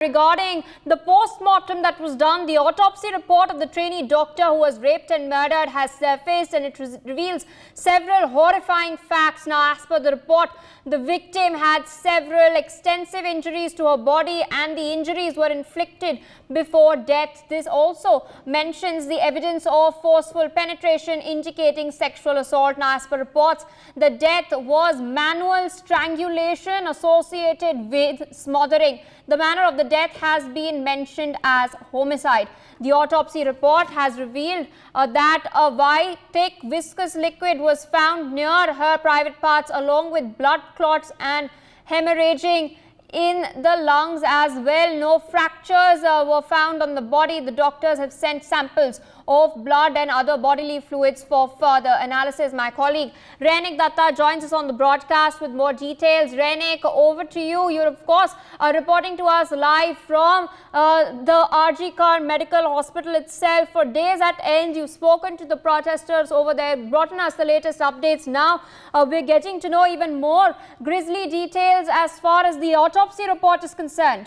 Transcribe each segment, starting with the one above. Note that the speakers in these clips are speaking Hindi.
Regarding the post-mortem that was done, the autopsy report of the trainee doctor who was raped and murdered has surfaced, and it reveals several horrifying facts. Now, as per the report, the victim had several extensive injuries to her body, and the injuries were inflicted before death. This also mentions the evidence of forceful penetration indicating sexual assault. Now, as per reports, the death was manual strangulation associated with smothering. The manner of the death has been mentioned as homicide. The autopsy report has revealed that a white, thick, viscous liquid was found near her private parts, along with blood clots and hemorrhaging in the lungs as well. No fractures were found on the body. The doctors have sent samples of blood and other bodily fluids for further analysis. My colleague Rainik Datta joins us on the broadcast with more details. Rainik, over to you. You're of course reporting to us live from the RG Kar Medical Hospital itself. For days at end, you've spoken to the protesters over there, brought in us the latest updates. Now we're getting to know even more grisly details as far as the autopsy report is concerned.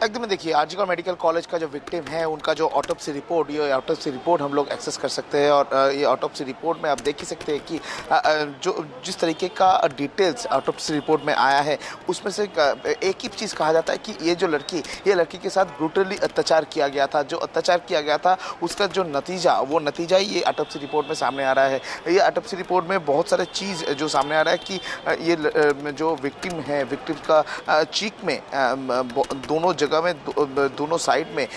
एकदम देखिए, आरजी कर मेडिकल कॉलेज का जो विक्टिम है उनका जो ऑटोप्सी रिपोर्ट, ये ऑटोप्सी रिपोर्ट हम लोग एक्सेस कर सकते हैं। और ये ऑटोप्सी रिपोर्ट में आप देख ही सकते हैं कि जो जिस तरीके का डिटेल्स ऑटोप्सी रिपोर्ट में आया है उसमें से एक ही चीज़ कहा जाता है कि ये लड़की के साथ ब्रूटली अत्याचार किया गया था। जो अत्याचार किया गया था उसका जो नतीजा ये ऑटोप्सी रिपोर्ट में सामने आ रहा है। ये ऑटोप्सी रिपोर्ट में बहुत सारे चीज़ जो सामने आ रहा है कि ये जो विक्टिम का चीक में दोनों जगह में दोनों साइड में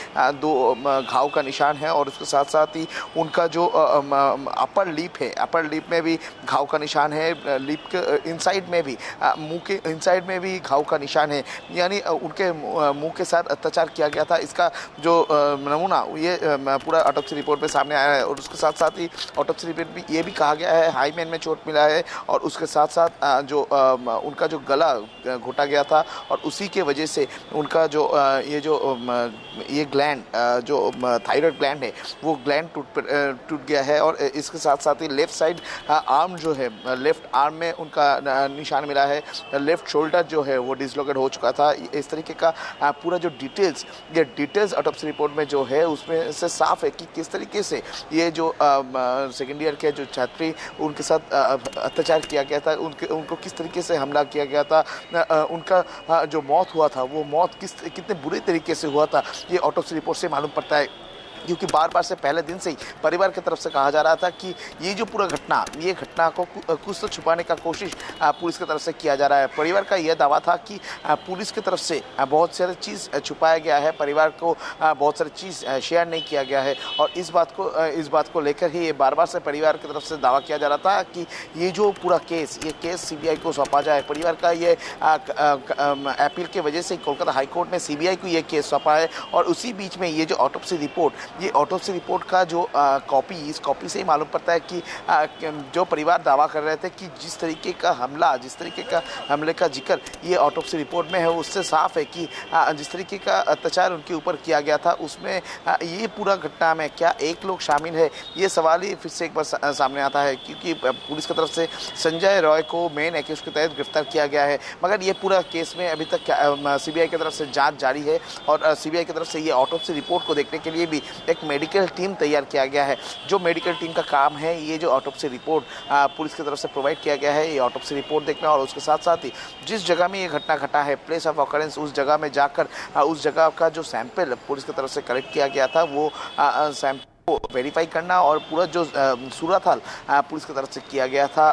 दो घाव का निशान है, और उसके साथ साथ ही उनका जो अपर लिप में भी घाव का निशान है। लिप के इनसाइड में भी, मुंह के इनसाइड में भी घाव का निशान है। यानी उनके मुंह के साथ अत्याचार किया गया था। इसका जो नमूना ये पूरा ऑटोप्सी रिपोर्ट में सामने आया है। और उसके साथ साथ ही ऑटोप्सी रिपोर्ट भी ये भी कहा गया है हाईमेन में चोट मिला है, और उसके साथ साथ जो उनका जो गला घोटा गया था, और उसी के वजह से उनका जो ये ग्लैंड जो थायराइड ग्लैंड है वो ग्लैंड टूट गया है। और इसके साथ साथ ही लेफ्ट साइड आर्म जो है, लेफ्ट आर्म में उनका निशान मिला है। लेफ्ट शोल्डर जो है वो डिसलोकेट हो चुका था। इस तरीके का पूरा जो डिटेल्स ऑटोप्सी रिपोर्ट में जो है उसमें से साफ है कि किस तरीके से ये जो सेकेंड ईयर के जो छात्री उनके साथ अत्याचार किया गया था, उनको किस तरीके से हमला किया गया था, उनका जो मौत हुआ था वो मौत कितने बुरे तरीके से हुआ था, ये ऑटोप्सी रिपोर्ट से मालूम पड़ता है। क्योंकि बार से पहले दिन से ही परिवार की तरफ से कहा जा रहा था कि ये जो पूरा घटना को कुछ तो छुपाने का कोशिश पुलिस की तरफ से किया जा रहा है। परिवार का यह दावा था कि पुलिस की तरफ से बहुत सारी चीज़ छुपाया गया है, परिवार को बहुत सारी चीज़ शेयर नहीं किया गया है। और इस बात को लेकर ही ये बार से परिवार की तरफ से दावा किया जा रहा था कि ये जो पूरा केस सीबीआई को सौंपा जाए। परिवार का ये अपील के वजह से कोलकाता हाईकोर्ट ने सीबीआई को ये केस सौंपा है। और उसी बीच में ये जो ऑटोप्सी रिपोर्ट का जो इस कॉपी से ही मालूम पड़ता है कि जो परिवार दावा कर रहे थे कि जिस तरीके का हमले का जिक्र ये ऑटोप्सी रिपोर्ट में है, उससे साफ है कि जिस तरीके का अत्याचार उनके ऊपर किया गया था उसमें ये पूरा घटना में क्या एक लोग शामिल है, ये सवाल ही फिर से एक बार सामने आता है। क्योंकि पुलिस की तरफ से संजय रॉय को मेन एक्यूज के तहत गिरफ्तार किया गया है, मगर ये पूरा केस में अभी तक सीबीआई की तरफ से जाँच जारी है। और सीबीआई की तरफ से ये ऑटोप्सी रिपोर्ट को देखने के लिए भी एक मेडिकल टीम तैयार किया गया है। जो मेडिकल टीम का काम है ये जो ऑटोप्सी रिपोर्ट पुलिस की तरफ से प्रोवाइड किया गया है, ये ऑटोप्सी रिपोर्ट देखना, और उसके साथ साथ ही जिस जगह में ये घटना घटा है, प्लेस ऑफ ऑकरेंस, उस जगह में जाकर उस जगह का जो सैंपल पुलिस की तरफ से कलेक्ट किया गया था वो सैंपल को वेरीफाई करना, और पूरा जो सूरत हाल पुलिस की तरफ से किया गया था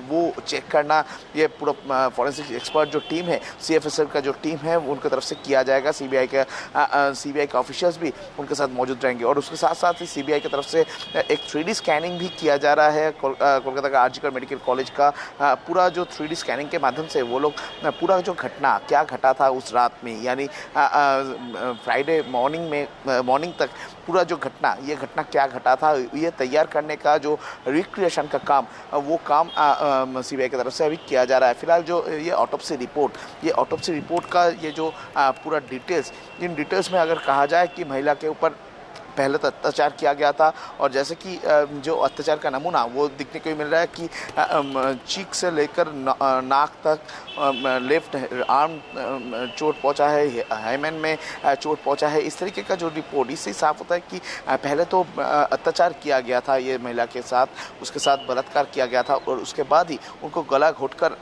वो चेक करना, ये पूरा फॉरेंसिक एक्सपर्ट जो टीम है, सीएफएसएल का जो टीम है उनकी तरफ से किया जाएगा। सीबीआई का ऑफिशियल्स भी उनके साथ मौजूद रहेंगे। और उसके साथ साथ ही सीबीआई की तरफ से एक 3D स्कैनिंग भी किया जा रहा है। कोलकाता का आरजी कर मेडिकल कॉलेज का पूरा जो 3D स्कैनिंग के माध्यम से वो लोग पूरा जो क्या घटा था उस रात में, यानी फ्राइडे मॉर्निंग तक पूरा जो ये घटना क्या घटा था, ये तैयार करने का जो रिक्रिएशन का काम वो काम सीबीआई की तरफ से अभी किया जा रहा है। फिलहाल जो ये ऑटोप्सी रिपोर्ट का ये जो पूरा डिटेल्स, इन डिटेल्स में अगर कहा जाए कि महिला के ऊपर पहले तो अत्याचार किया गया था और जैसे कि जो अत्याचार का नमूना वो दिखने को मिल रहा है कि चीक से लेकर नाक तक लेफ्ट आर्म चोट पहुंचा है, हाइमेन में चोट पहुंचा है। इस तरीके का जो रिपोर्ट, इससे साफ होता है कि पहले तो अत्याचार किया गया था ये महिला के साथ, उसके साथ बलात्कार किया गया था और उसके बाद ही उनको गला घोंटकर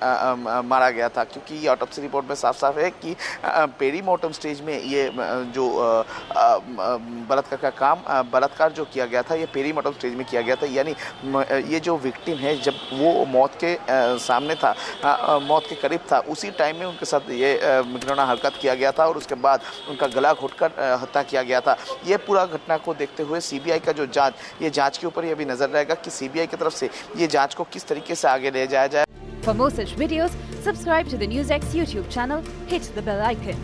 मारा गया था। क्योंकि ये ऑटोप्सी रिपोर्ट में साफ साफ है कि पेरीमोर्टम स्टेज में ये जो बलात्कार जो किया गया था ये पेरीमोर्टम स्टेज में किया गया था। यानी ये जो विक्टिम है जब वो मौत के सामने था, मौत के करीब था, उसी टाइम में उनके साथ ये घिनौना हरकत किया गया था और उसके बाद उनका गला घोंटकर हत्या किया गया था। ये पूरा घटना को देखते हुए सीबीआई का जो जांच, ये जांच के ऊपर ही अभी नजर रहेगा कि सीबीआई की तरफ से ये जांच को किस तरीके से आगे ले जाया जाए। For more such videos, subscribe to the NewsX YouTube channel, hit the bell icon.